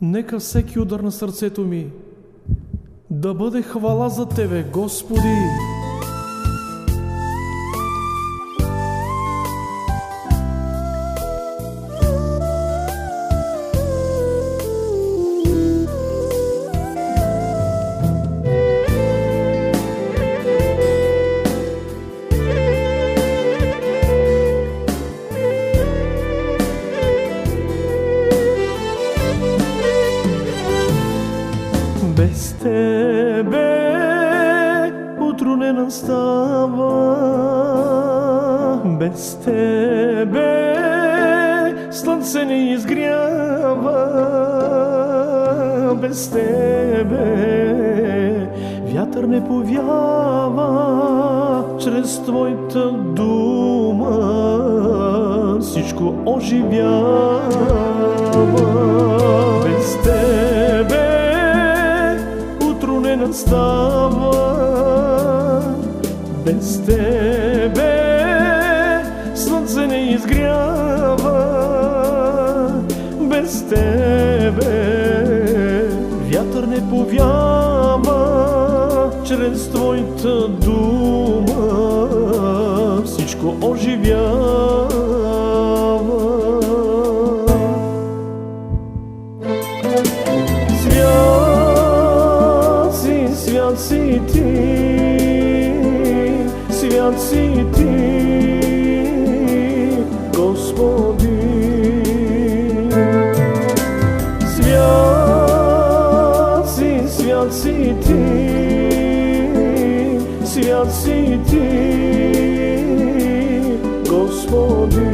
Нека всеки удар на сърцето ми да бъде хвала за Тебе, Господи. Без Тебе утро не настава, без Тебе слънце не изгрява, без Тебе вятър не повява, чрез Твоята дума всичко оживява. Без Тебе не настава, без Тебе слънце не изгрява, без Тебе вятър не повява, чрез Твоята дума всичко оживява. Свят си Ти, свят си Ти, Господи. Свят си Ти, свят си Ти, Господи.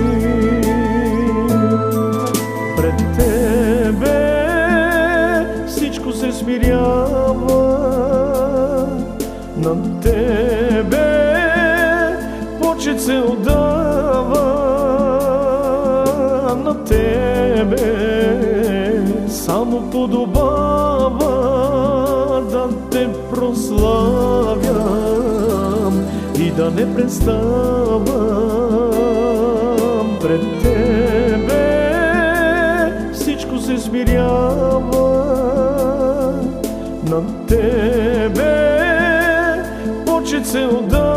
Пред Тебе всичко се смирява, на Тебе почет се отдава, на Тебе само подобава да Те прославям и да не преставам. Пред Тебе всичко се смирява, на Тебе почет се отдава.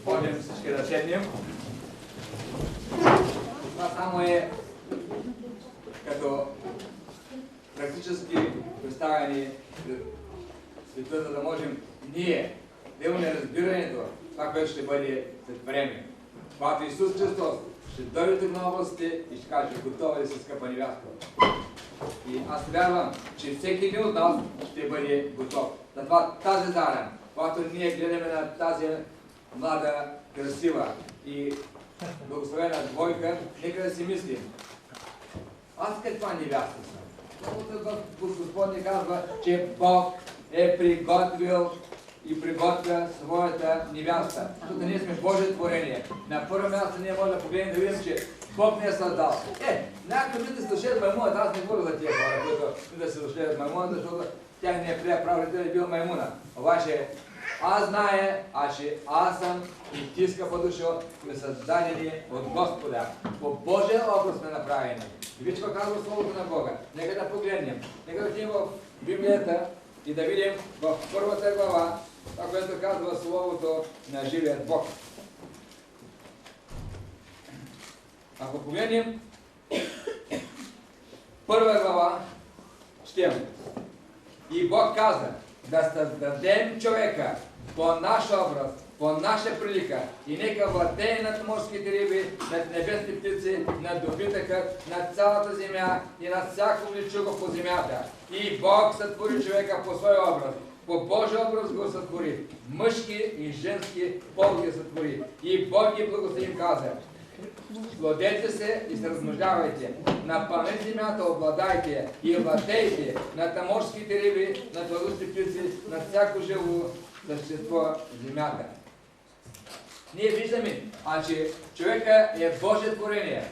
Можем всички да седнем. Това само е като практически представяне света, за да можем ние да имаме разбирането, това, което ще бъде след време. Когато Исус Христос ще дойде тук на областите и ще каже: готова ли си, скъпа невястка? И аз вярвам, че всеки един от нас ще бъде готов. Затова тази заря, когато ние гледаме на тази млада, красива и благословена двойка, нека да си мислим: аз каква невяста съм? Господ ни казва, че Бог е приготвил и приготвя своята невяста. Защото ние сме Божие творение. На първо място ние можем да погледнем да видим, че Бог ни е създал. Някакъв вид да се дошли маймуната, аз не говоря за тия хора, които да се дошли маймуната, защото тях не е прия правителя и бил маймуна. Обаче аз знае, че аз съм и ти, скъпа душо, сме създадени от Господа. По Божия образ сме направени. И виж какво казва Словото на Бога. Нека да погледнем. Нека да отидем в Библията и да видим в първата глава това, което казва Словото на живият Бог. Ако погледнем първа глава, четем. И Бог каза: да създадем човека по наш образ, по наша прилика, и нека владее над морските риби, над небесни птици, над добитъка, над цялата земя и над всяко влечуго по земята. И Бог сътвори човека по своя образ. По Божия образ го сътвори. Мъжки и женски пол ги сътвори. И Бог ги благослови, каза: плодете се и се размножавайте, напълнете земята, обладайте и владейте над морските риби, над въздушните птици, над всяко живо същество в земята. Ние виждаме, че човека е Божие творение.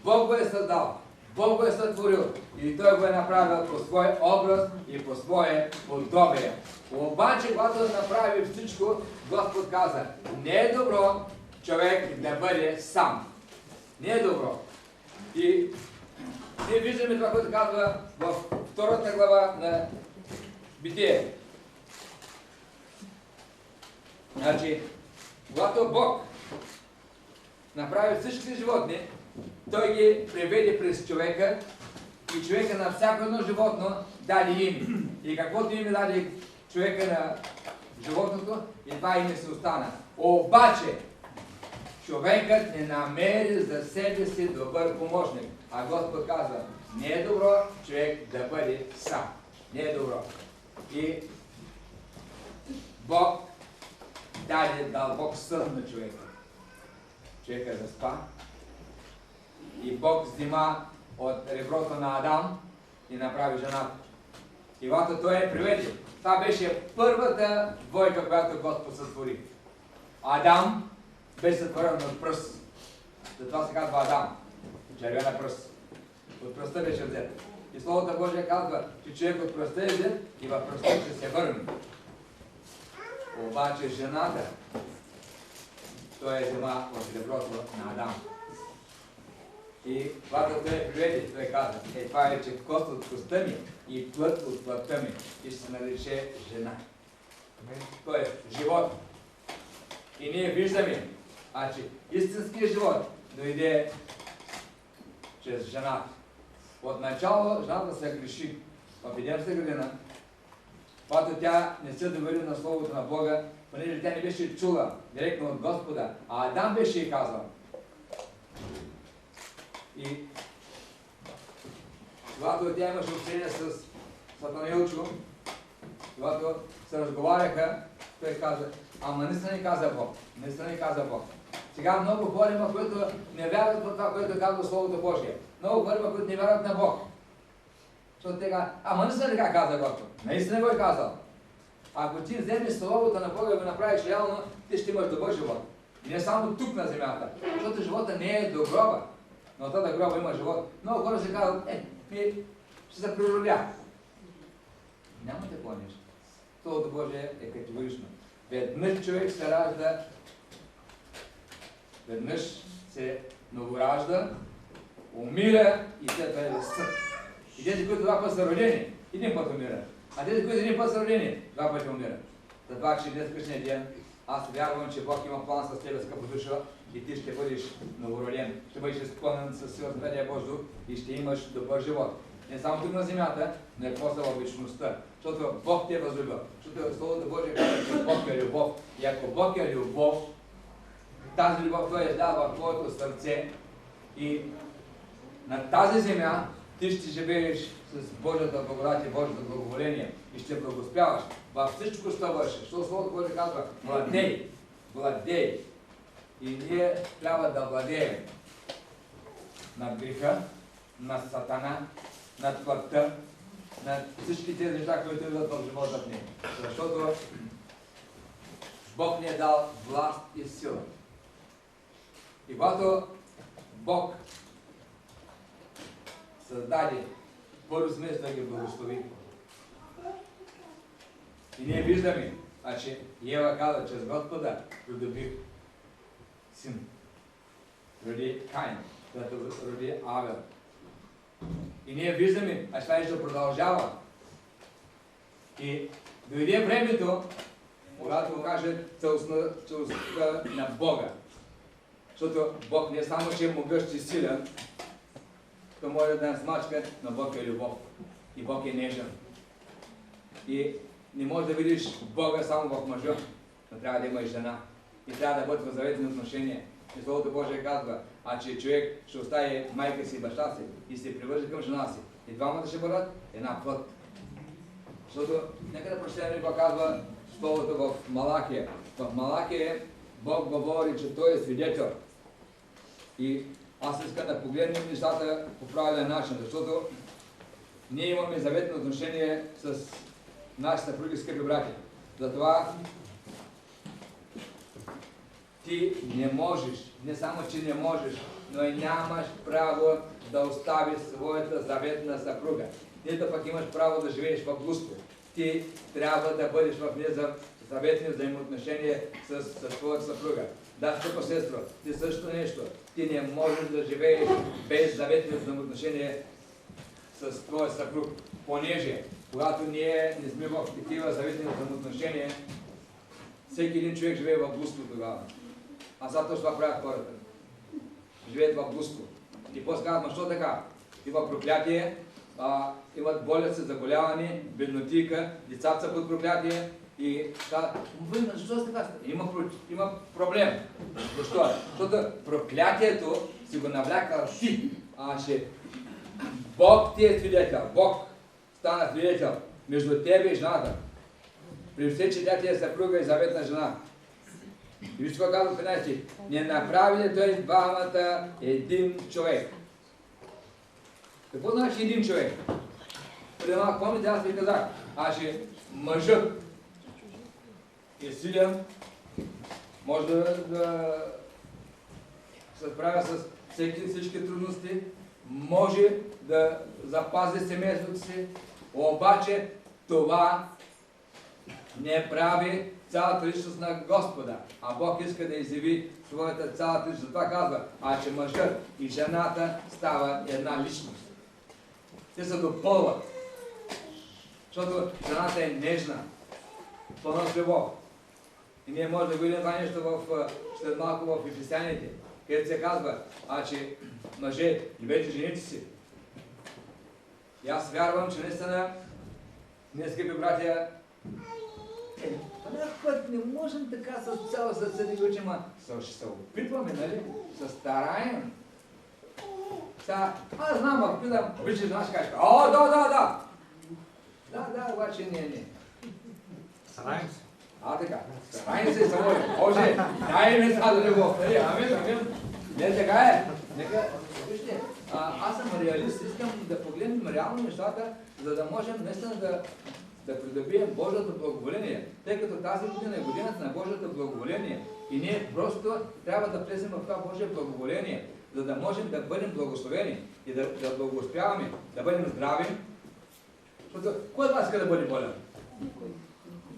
Бог го е създал, Бог го е сътворил и Той го е направил по свой образ и по свое подобие. Обаче, когато направи всичко, Господ каза: не е добро човек да бъде сам. Не е добро. И ние виждаме това, което казва в втората глава на Битие. Значи, когато Бог направи всички животни, Той ги преведе през човека и човека на всяко едно животно даде име. И каквото име даде човека на животното, и това име се остана. Обаче, човекът не намери за себе си добър помощник. А Господ казва: не е добро човек да бъде сам. Не е добро. И Бог даде дълбок сън на човека. Човека заспа и Бог взима от реброто на Адам и направи жената. И когато той е приведе, това беше първата двойка, която Господ сътвори. Адам беше сътворен от пръст. Затова се казва Адам. Червена пръст. От пръста беше взет. И Словото Божие казва, че човек от пръста е взет и в пръста ще се върне. Обаче жената, той е взема в реброто на Адам. И когато той е приведе, той каза, това е, че кост от коста ми и плът от плътта ми и ще се нарече жена. Тоест, живот. И ние виждаме, че истинският живот дойде чрез жената. Отначало жената се греши в Едемска градина, когато тя не се довери на Словото на Бога, понеже тя не беше чула директно от Господа, а Адам беше и казал. И когато тя имаше общение с Сатанаилчо, когато се разговаряха, той каза, ама наистина ни каза Бог. Наистина ни каза Бог. Сега много хора има, които не вярват в това, което казва Словото Божие. Много хора има, които не вярват на Бог. Защото те казват, ама наистина така каза Господ. Наистина го е казал. Ако ти вземеш Словото на Бога и го направиш реално, ти ще имаш добър живот. И не само тук на земята. Защото живота не е до гроба. Но от тази гроба има живот. Много хора се казват, ще се природя. Няма такова нещо. Словото Божие е категорично. Веднъж човек се ражда, веднъж се новоражда, умира и след това е в съд. И тези, които два път са родени, един път умират. А тези, които един път са родени, два пъти умират. Затова, че днес късния ден, аз вярвам, че Бог има план с тебе, скъпа душа, и ти ще бъдеш новороден. Ще бъдеш изпълнен със силата на Божия дух и ще имаш добър живот. Не само тук на земята, но и после във вечността. Защото Бог те е възлюбил. Защото Словото Божие казва, че Бог е любов. И ако Бог е любов, тази любов Той е дал в твоето сърце и на тази земя ти ще живееш с Божията благодат и Божията благоволение и ще благоспяваш във всичко, що вършиш. Защото Словото Божие казва, владей, владей. И ние трябва да владеем над греха, над Сатана, над плътта, над всички тези неща, които идват в живота ни. Защото Бог ни е дал власт и сила. И когато Бог създаде, първо смисъл да ги благослови. И ние виждаме, че Ева каза, чрез Господа придоби син. Роди Каин, като роди Авел. И ние виждаме, това ще продължава. И дойде времето, когато го каже целостта на Бога. Защото Бог не е само, че е могъщ и силен, той може да нас смачка, но Бог е любов. И Бог е нежен. И не можеш да видиш Бога само в мъжа, но трябва да има и жена. И трябва да бъдат в заветни отношения. И Словото Божие казва, че човек ще остави майка си и баща си и се привърже към жена си. И двамата ще бъдат една плът. Защото, нека да прочетем какво казва Словото в Малахия. В Малахия Бог говори, че Той е свидетел. И аз искам да погледнем нещата по правилен начин, защото ние имаме заветно отношение с нашите съпруги, скъпи брати. Затова ти не можеш, не само, че не можеш, но и нямаш право да оставиш своята заветна съпруга. Нито пък имаш право да живееш в блудство. Ти трябва да бъдеш в заветни взаимоотношения с твоята съпруга. Да, скъпа сестро, ти също нещо. Ти не можеш да живееш без заветни взаимоотношения с твоя съпруг. Понеже, когато ние не сме в такива заветни взаимоотношения, всеки един човек живее в блудство тогава. А сега точно това правят хората. Живеят в блудство. И после казват, защо така? Има проклятие, имат болести, заболяване, беднотика, децата са под проклятие и казват, защо сте така? Има проблем. Защо? Защото проклятието си го навлякал ти. Бог ти е свидетел. Бог стана свидетел между тебе и жената. При все, че тя ти е съпруга и заветна жена. И вижте какво казва 15. Не направи той двамата един човек. Какво значи един човек? Преди малко помните, аз ви казах, мъжът е силен, може да се справя с всички трудности, може да запази семейството си, обаче това не прави цялата личност на Господа, а Бог иска да изяви своята цялата личност. Това казва, а че мъжът и жената става една личност. Те се допълват, защото жената е нежна, пълна с любов. И ние можем да го видим това нещо след малко в Ефесяните, където се казва, а че мъже, любете жените си. И аз вярвам, че наистина, ние, скъпи братя, път не можем така с цяло сърце да го учим, ще се опитваме, нали? Се стараем. Аз знам, ако питам, обичаш жена, ще кажеш, о, да. Да, обаче не. Стараем се. Така. Стараем се и се молим. Боже, дай ми са да любов. Амин. Не, така е. Нека, вижте, аз съм реалист, искам да погледнем реално нещата, за да можем наистина да придобием Божието благоволение, тъй като тази година е годината на Божието благоволение и ние просто трябва да влезем в това Божие благоволение, за да можем да бъдем благословени и да благоуспяваме, да бъдем здрави. Защото кой от вас иска да бъде болен?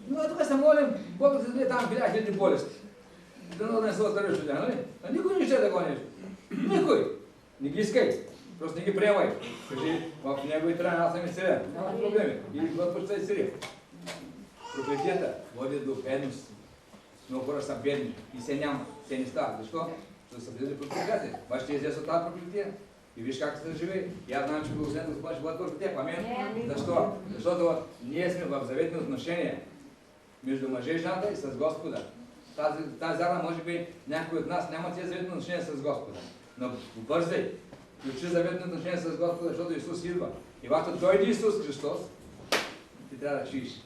Но тук се молим, Бог да се даде там 1000 болести. Да не се оставиш от тях, нали? А никой не ще да гониш. Никой! Не ги искай. Просто не ги приемай. Кажи, в него и трябва, аз съм изцелен. Няма проблеми. Или Господ ще изцели. Проклетията води до бедност. Много хора са бедни и се няма. Се не става. Защо? Защото са влизали под проклятие. Баш ще излезе от тази проклетия. И виж как се живее. И аз знам, че благословен Господ ще бъде върху теб. Амин. Защо? Защото ние сме в заветни отношения между мъже и жената и с Господа. Тази зала, може би, някой от нас няма тези заветни отношения с Господа. Но бързай! Включи заветни отношения с Господа, защото Исус идва. И когато дойде Исус Христос, ти трябва да чуеш.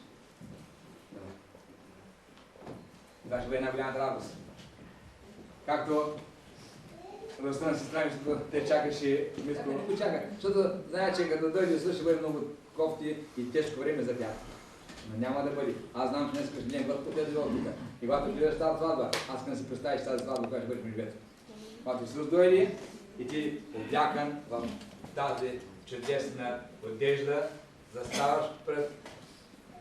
Това ще бъде една голяма радост. Както ръста на сестра ми, защото те чакаше миско. Чака, защото знае, че като дойде Исус ще бъде много кофти и тежко време за тях. Но няма да бъде. Аз знам, че днес ще ден Господ е дойдел тук. И когато гледаш тази сватба, аз искам да си представиш тази сватба, която ще бъде в небето. Когато Исус дойде и ти облякан в тази чудесна одежда, заставаш пред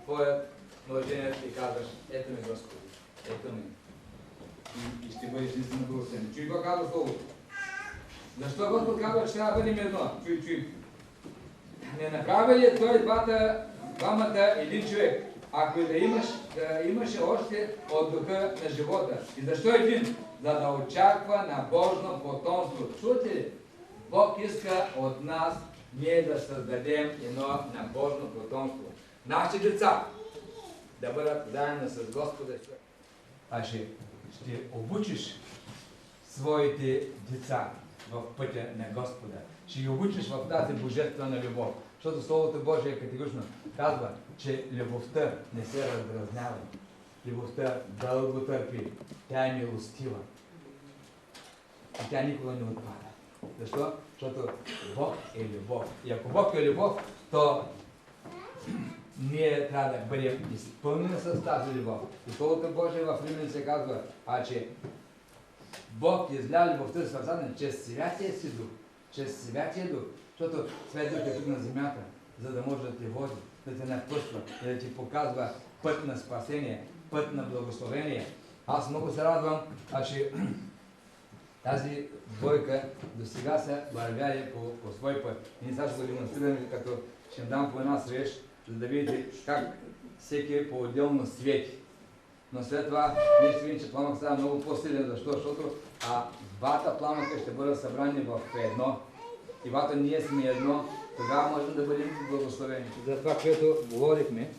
твоят младенец и казваш, ето ми Господи, ето ми. И ще бъдеш наистина благословен. Чуй какво казва Словото. Защо Господ казва, че трябва да бъдем едно? Чуй. Не направи ли той двамата един човек? Ако и да имаше още от духа на живота. И защо един? За да очаква на Божно потомство. Чуете ли? Бог иска от нас ние да създадем едно на Божно потомство. Нашите деца да бъдат заедно с Господа. А ще обучиш своите деца в пътя на Господа. Ще ги обучиш в тази божествена любов. Защото Словото Божие категорично казва, че любовта не се раздразнява. Любовта дълго търпи. Тя е милостива. И тя никога не отпада. Защо? Защото Бог е любов. И ако Бог е любов, то ние трябва да бъдем изпълнени с тази любов. И Словото Божие в Римляни се казва, че Бог изля любовта в сърцата ни чрез Святия си дух. Чрез Святия дух. Защото Святия дух е тук на земята, за да може да те води, да те напъства и да ти показва път на спасение, път на благословение. Аз много се радвам, че тази двойка до сега са вървяли по свой път. И ние сега ще го демонстрираме, като ще им дам по една свеж, за да видите как всеки по-отделно свети. Но след това ние ще видим, че пламък става много по-силен. Защо? Защото двата пламъка ще бъдат събрани в едно. И когато ние сме едно, тогава можем да бъдем благословени. За това, което говорихме,